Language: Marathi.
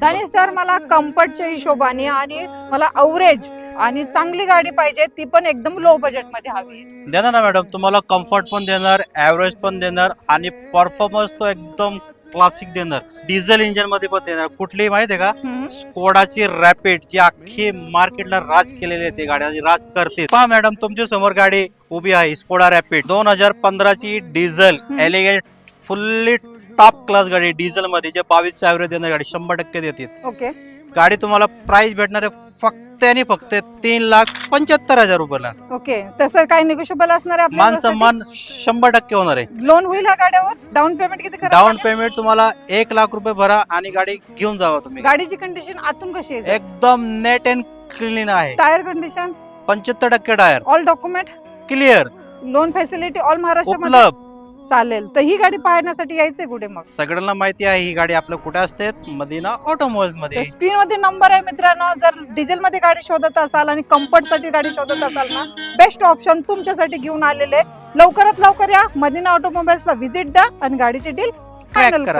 दानिश सर, मला कम्फर्टच्या हिशोबाने आणि मला अवरेज आणि चांगली गाडी पाहिजे, ती पण एकदम लो बजेट मध्ये हवी. देणार ना मॅडम, तुम्हाला कम्फर्ट पण देणार, ऍव्हरेज पण देणार आणि परफॉर्मन्स तो एकदम क्लासिक देणार. डिझेल इंजिन मध्ये पण देणार. कुठली माहिती आहे का? स्कोडाची रॅपिड, जी अख्खी मार्केटला राज केलेली आहे, ती गाडी आणि राज करते. पहा मॅडम, तुमच्या समोर गाडी उभी आहे, स्कोडा रॅपिड 2015 ची diesel elegant fully top class गाडी डिझेल मध्ये, जे 22 ऍव्हरेज देणार गाडी 100% देते. ओके. गाडी तुम्हाला प्राइस भेटणार आहे फक्त आणि फक्त 3,75,000 रुपयाला. ओके, तसं काय निगोशिएबल असणार आहे मान आपल्याला? सन्मान 100% होणार आहे. लोन होईल ह्या गाड्यावर? डाऊन पेमेंट किती करावं डाऊन लागेल? पेमेंट तुम्हाला 1,00,000 रुपये भरा आणि गाडी घेऊन जावा तुम्ही. गाडीची कंडिशन आतून कशी आहे? एकदम नेट अँड क्लीन आहे. Tyre condition? 75% tyre all document clear loan facility all Maharashtra उपलब्ध. चालेल. तर ही गाडी पाहण्यासाठी यायचंय कुठे मग? सगळ्यांना माहिती आहे ही गाडी आपल्या कुठे असते, मदिना ऑटोमोबाईल्स मध्ये. स्क्रीन मध्ये नंबर आहे मित्रांनो. जर डिझेल मध्ये गाडी शोधत असाल आणि कम्फर्ट साठी गाडी शोधत असाल ना, बेस्ट ऑप्शन तुमच्यासाठी घेऊन आलेले. लवकरात लवकर या, मदिना ऑटोमोबाईल्सला व्हिजिट द्या आणि गाडीची डील फायनल करा.